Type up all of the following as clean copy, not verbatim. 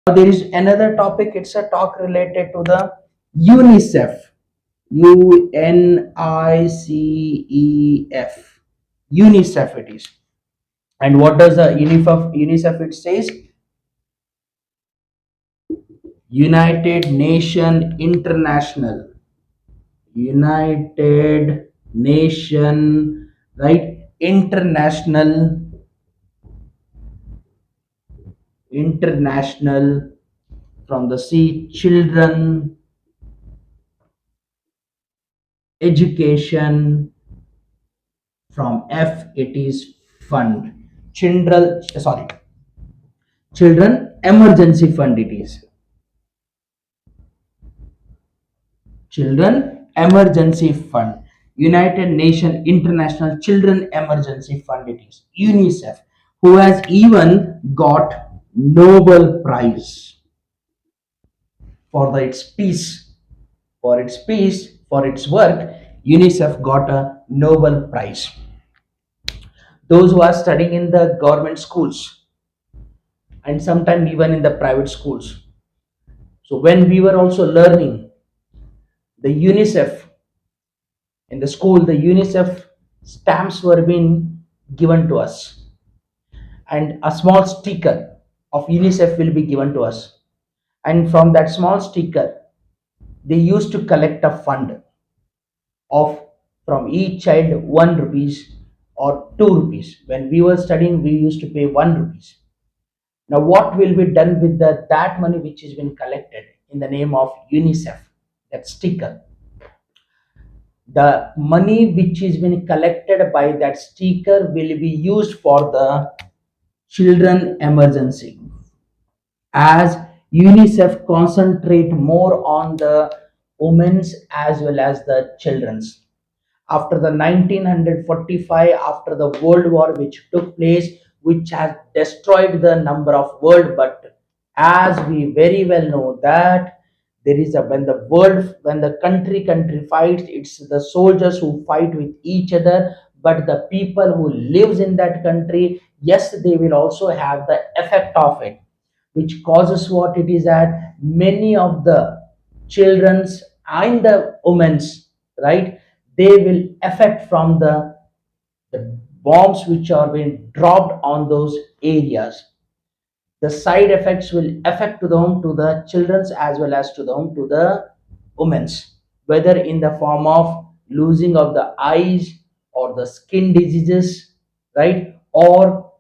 There is another topic. It's a talk related to the UNICEF. UNICEF. UNICEF it is. And what does the UNICEF it says? United Nation International. United Nation, right? International from the C, children, education, from F, it is fund. Children emergency fund it is. Children Emergency Fund. United Nations International Children Emergency Fund it is. UNICEF, who has even got Nobel Prize for its peace. For its peace, for its work, UNICEF got a Nobel Prize. Those who are studying in the government schools and sometimes even in the private schools. So when we were also learning the UNICEF in the school, the UNICEF stamps were being given to us, and a small sticker of UNICEF will be given to us. And from that small sticker, they used to collect a fund of from each child 1 rupees or 2 rupees. When we were studying, we used to pay 1 rupees. Now, what will be done with that money which has been collected in the name of UNICEF? That sticker, the money which is been collected by that sticker will be used for the children emergency, as UNICEF concentrate more on the women's as well as the children's. After the 1945, after the World War which took place, which has destroyed the number of world, but as we very well know that there is a when the country fights, it's the soldiers who fight with each other, but the people who lives in that country, yes, they will also have the effect of it, which causes what it is that many of the children's and the women's, right, they will affect from the bombs which are being dropped on those areas. The side effects will affect to the children's as well as to the women's, whether in the form of losing of the eyes or the skin diseases, right, or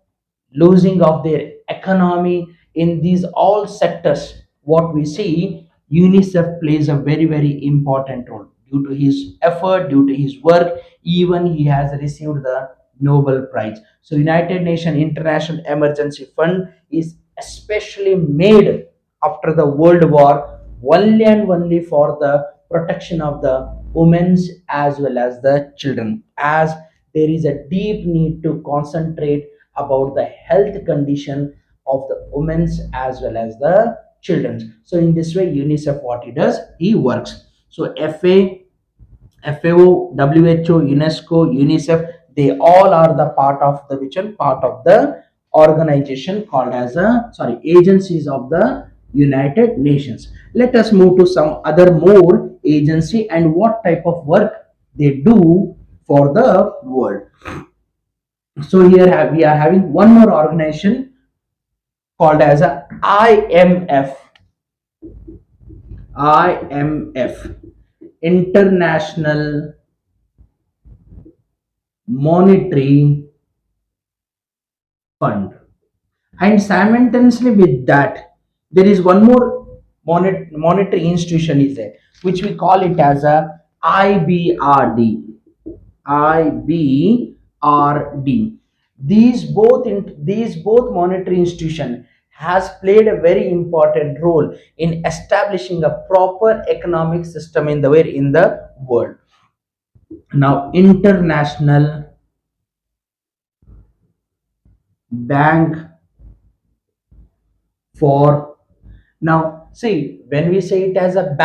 losing of their economy. In these all sectors, what we see, UNICEF plays a very important role. Due to his effort, due to his work, even he has received the Nobel Prize. So United Nations International Emergency Fund is especially made after the World War, only and only for the protection of the women's as well as the children, as there is a deep need to concentrate about the health condition of the women's as well as the children's. So in this way, UNICEF, what he does, he works. So FAO, WHO, UNESCO, UNICEF, they all are the part of the which one part of the organization called as a agencies of the United Nations. Let us move to some other more agency and what type of work they do for the world. So here we are having one more organization called as a IMF. IMF, International Monetary Fund. And simultaneously with that, there is one more monetary institution is there, which we call it as a IBRD. IBRD. These both monetary institution has played a very important role in establishing a proper economic system in the world. Now, International Bank for, now see, when we say it as a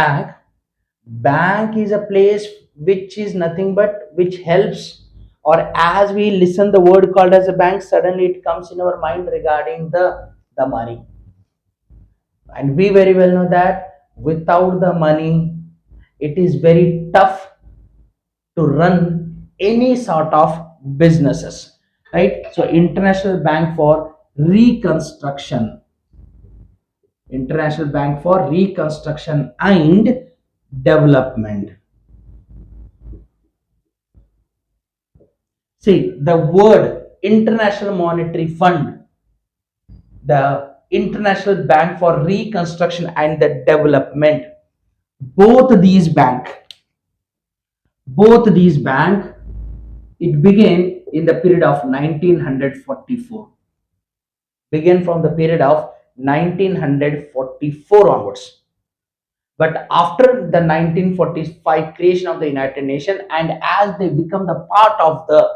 bank is a place which is nothing but which helps, or as we listen the word called as a bank, suddenly it comes in our mind regarding the money. And we very well know that without the money, it is very tough to run any sort of businesses, right? So, International Bank for Reconstruction, International Bank for Reconstruction and Development. See, the word International Monetary Fund, the International Bank for Reconstruction and the Development, both these bank, both these bank, it began in the period of 1944. Began from the period of 1944 onwards. But after the 1945 creation of the United Nations, and as they become the part of the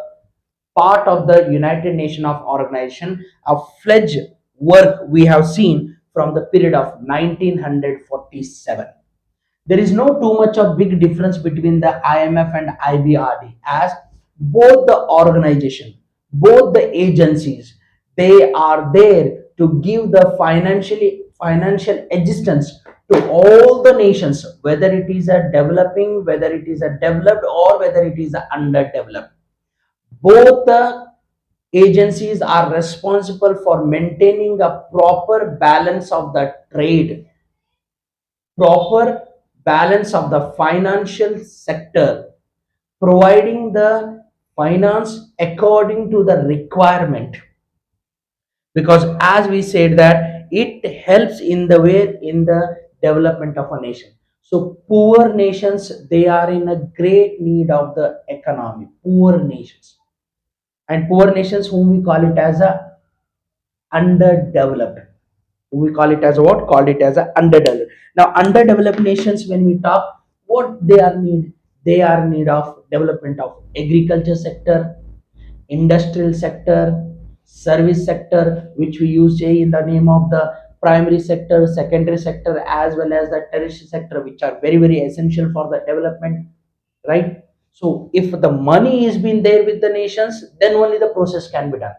United Nations of organization, a fledged work we have seen from the period of 1947. There is no too much of big difference between the IMF and IBRD, as both the organization, both the agencies, they are there to give the financial assistance to all the nations, whether it is a developing, whether it is a developed, or whether it is a underdeveloped. Both the agencies are responsible for maintaining a proper balance of the trade, proper balance of the financial sector, providing the finance according to the requirement. Because as we said that it helps in the way in the development of a nation. So poor nations, they are in a great need of the economy. Poor nations, and poor nations whom we call it as a underdeveloped, we call it as a what, called it as a underdeveloped. Now underdeveloped nations, when we talk, what they are need, they are in need of development of agriculture sector, industrial sector, service sector, which we use say in the name of the primary sector, secondary sector, as well as the tertiary sector, which are very very essential for the development, right? So if the money is been there with the nations, then only the process can be done.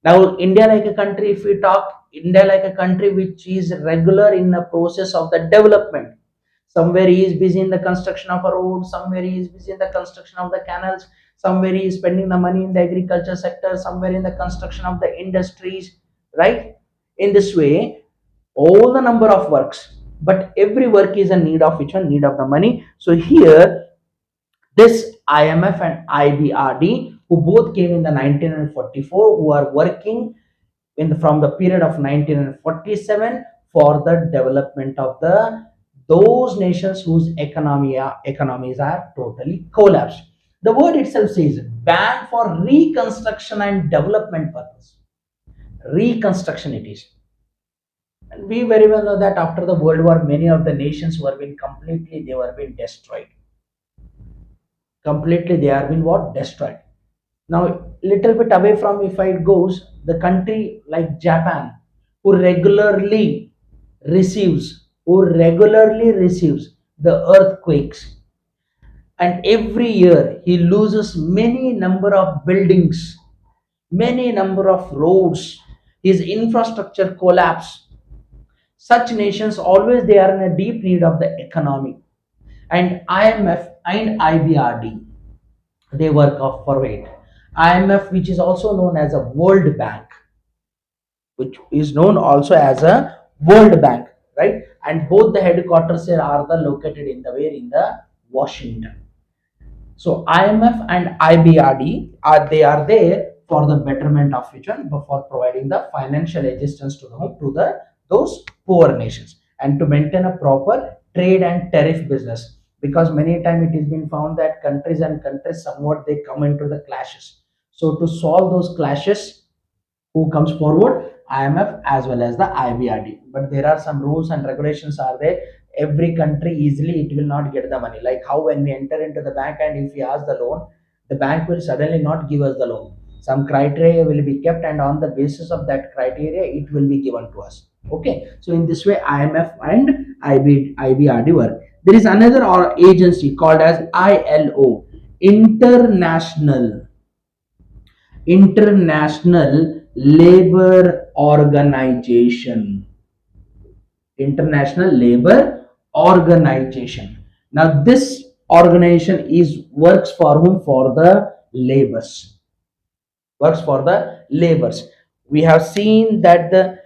Now, India like a country, if we talk, India like a country which is regular in the process of the development. Somewhere he is busy in the construction of a road, somewhere he is busy in the construction of the canals, somewhere he is spending the money in the agriculture sector, somewhere in the construction of the industries, right? In this way, all the number of works, but every work is a need of which one? Need of the money. So here this IMF and IBRD, who both came in the 1944, who are working from the period of 1947 for the development of the those nations whose economies are totally collapsed. The word itself says ban for reconstruction and development purpose. Reconstruction it is. And we very well know that after the World War, many of the nations were being completely, they were being destroyed. Completely they are being what? Destroyed. Now, little bit away from if it goes, the country like Japan, who regularly receives the earthquakes, and every year he loses many number of buildings, many number of roads, his infrastructure collapse. Such nations always they are in a deep need of the economy, and IMF and IBRD, they work off for it. IMF, which is also known as a World Bank, which is known also as a World Bank, right? And both the headquarters here are the located in the where in the Washington. So IMF and IBRD are they are there for the betterment of which one, for providing the financial assistance to the those poor nations, and to maintain a proper trade and tariff business, because many times it has been found that countries and countries somewhat they come into the clashes. So to solve those clashes, who comes forward? IMF as well as the IBRD. But there are some rules and regulations are there. Every country easily it will not get the money. Like how when we enter into the bank and if we ask the loan, the bank will suddenly not give us the loan. Some criteria will be kept, and on the basis of that criteria, it will be given to us. Okay. So in this way, IMF and IBRD work. There is another agency called as ILO, International Labor Organization. International Labor Organization. Now this organization is works for whom? For the labors. Works for the labors. We have seen that the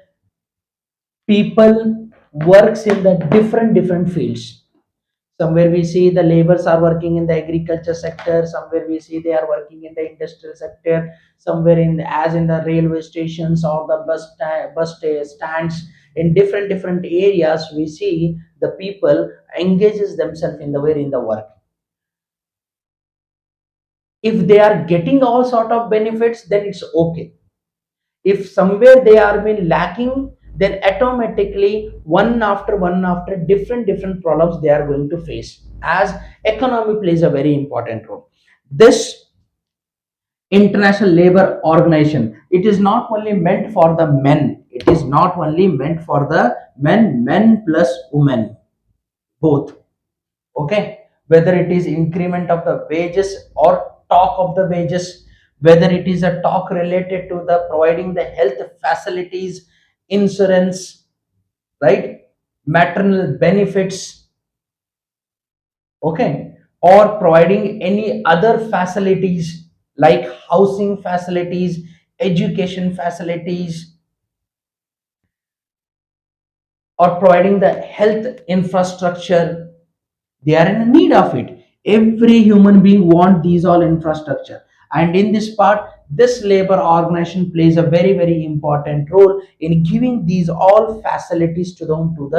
people works in the different fields. Somewhere we see the laborers are working in the agriculture sector, somewhere we see they are working in the industrial sector, somewhere in as in the railway stations or the stands. In different areas we see the people engages themselves in the way in the work. If they are getting all sort of benefits, then it's okay. If somewhere they are been lacking, then automatically one after different problems they are going to face, as economy plays a very important role. This International Labor Organization, it is not only meant for the men, it is not only meant for the men plus women, both. Okay, whether it is increment of the wages or talk of the wages, whether it is a talk related to the providing the health facilities, insurance, right, maternal benefits, okay, or providing any other facilities like housing facilities, education facilities, or providing the health infrastructure, they are in need of it. Every human being want these all infrastructure, and in this part this labor organization plays a very important role in giving these all facilities to them, to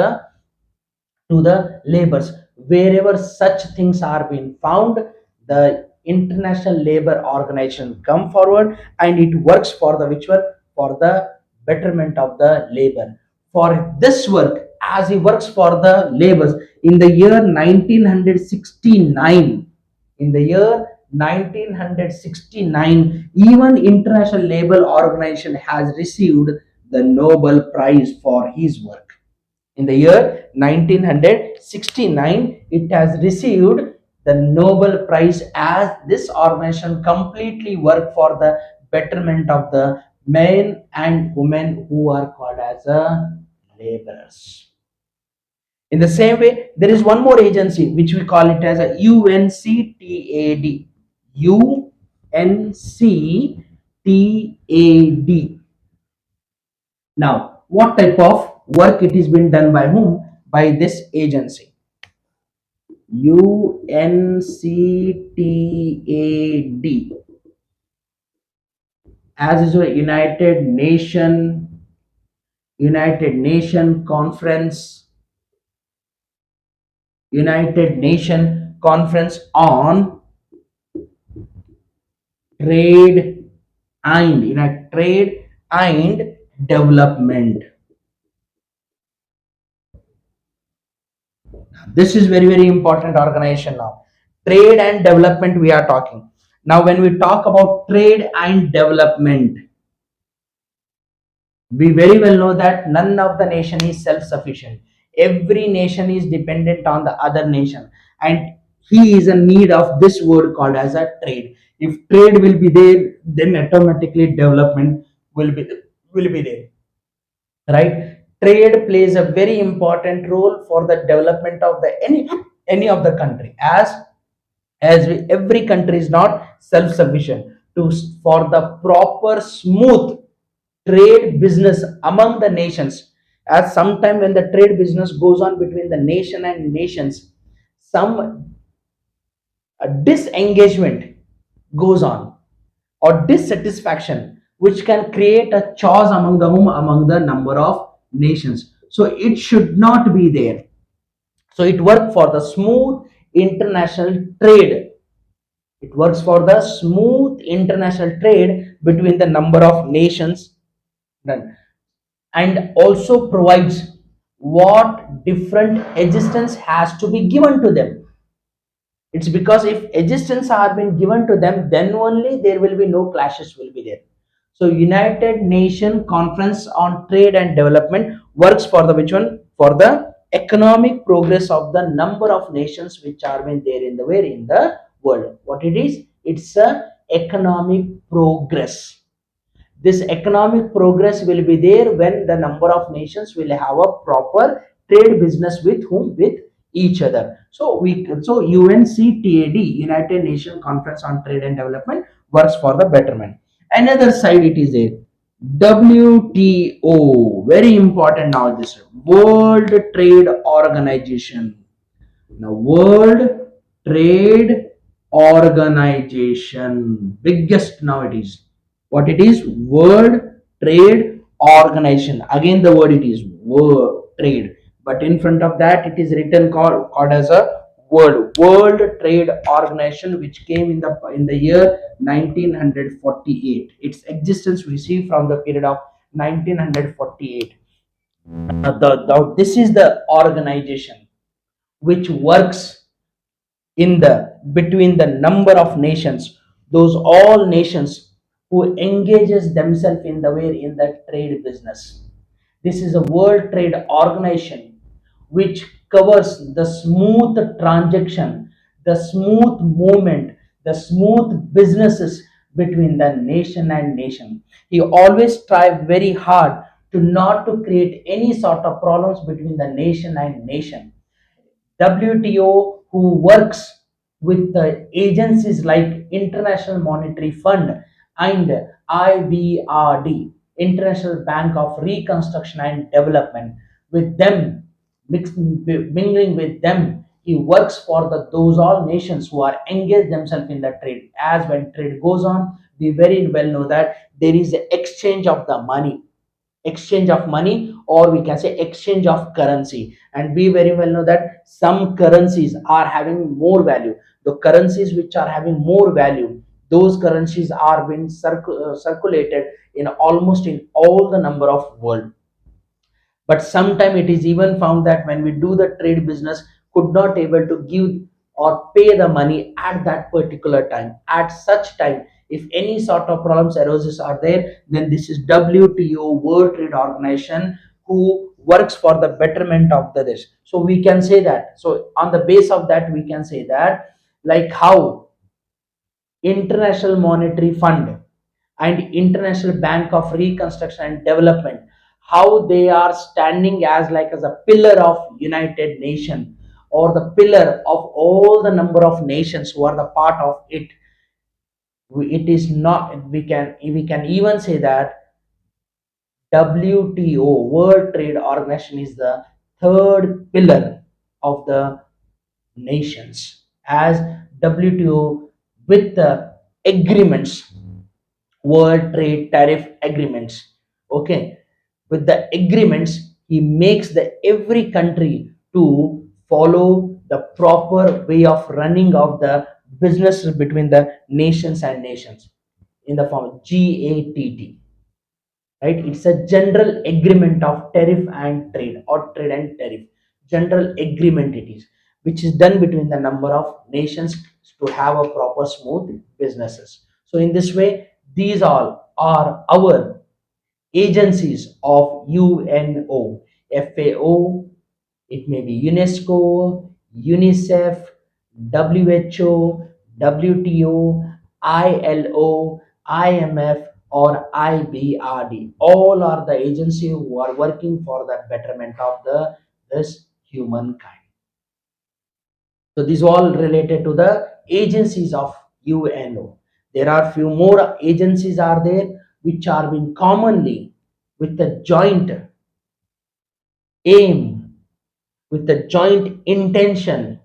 the labors. Wherever such things are being found, the International Labor Organization come forward and it works for the which one? For the betterment of the labor. For this work, as he works for the labors in the year 1969, in the year 1969, even International Labor Organization has received the Nobel Prize for his work. In the year 1969, it has received the Nobel Prize, as this organization completely work for the betterment of the men and women who are called as laborers. In the same way, there is one more agency which we call it as a UNCTAD. UNCTAD. Now, what type of work it is been done by whom? By this agency. UNCTAD, as is a United Nation Conference, United Nation Conference on Trade and Trade and Development. This is very important organization. Now trade and development we are talking. Now when we talk about trade and development, we very well know that none of the nation is self sufficient. Every nation is dependent on the other nation, and he is in need of this word called as a trade. If trade will be there, then automatically development will be there, right? Trade plays a very important role for the development of the any of the country, every country is not self sufficient. For the proper smooth trade business among the nations, as sometime when the trade business goes on between the nation and nations, some disengagement goes on, or dissatisfaction, which can create a chaos among the number of nations. So it should not be there. So it works for the smooth international trade. It works for the smooth international trade between the number of nations, and also provides what different existence has to be given to them. It's because if existence are being given to them, then only there will be no clashes will be there. So United Nation Conference on Trade and Development works for the which one? For the economic progress of the number of nations which are been there in the where in the world. What it is? It's a economic progress. This economic progress will be there when the number of nations will have a proper trade business with whom? With each other. So UNCTAD, United Nations Conference on Trade and Development, works for the betterment. Another side it is a WTO, very important now, this World Trade Organization. Now, World Trade Organization, biggest now it is. What it is? World Trade Organization. Again, the word it is world trade, but in front of that it is written called as a World Trade Organization, which came in the year 1948. Its existence we see from the period of 1948. This is the organization which works in the between the number of nations, those all nations who engages themselves in the way in the trade business. This is a World Trade Organization which covers the smooth transaction, the smooth movement, the smooth businesses between the nation and nation. He always strive very hard to not to create any sort of problems between the nation and nation. WTO, who works with the agencies like International Monetary Fund and IBRD, International Bank of Reconstruction and Development, with them, mingling with them, he works for those all nations who are engaged themselves in the trade. As when trade goes on, we very well know that there is an exchange of money, or we can say exchange of currency, and we very well know that some currencies are having more value. The currencies which are having more value, those currencies are being circulated in almost in all the number of world. But sometime it is even found that when we do the trade business, could not able to give or pay the money at that particular time. At such time, if any sort of problems arises are there, then this is WTO, World Trade Organization, who works for the betterment of the this. So we can say that, so on the base of that we can say that, like how International Monetary Fund and International Bank of Reconstruction and Development, how they are standing as like as a pillar of United Nation, or the pillar of all the number of nations who are the part of it. It is not, we can even say that WTO, World Trade Organization, is the third pillar of the nations, as WTO with the agreements, World Trade Tariff Agreements. Okay, with the agreements, he makes the every country to follow the proper way of running of the business between the nations and nations, in the form of GATT. Right? It's a general agreement of tariff and trade, or trade and tariff. General agreement it is, which is done between the number of nations to have a proper smooth businesses. So in this way, these all are our agencies of UNO, FAO, it may be UNESCO, UNICEF, WHO, WTO, ILO, IMF, or IBRD. All are the agencies who are working for the betterment of the this humankind. So these all related to the agencies of UNO. There are few more agencies are there which are being commonly with the joint aim, with the joint intention,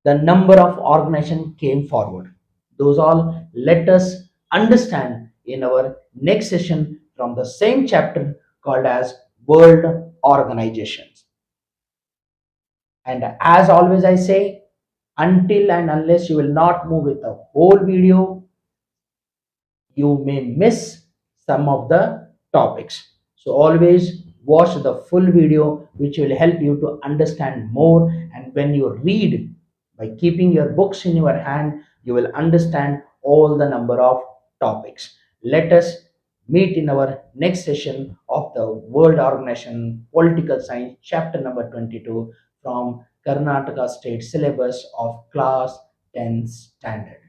the number of organization came forward. Those all let us understand in our next session from the same chapter called as World Organizations. And as always I say, until and unless you will not move with the whole video, you may miss some of the topics. So always watch the full video, which will help you to understand more. And when you read by keeping your books in your hand, you will understand all the number of topics. Let us meet in our next session of the World Organization Political Science, chapter number 22, from Karnataka State syllabus of class 10 standard.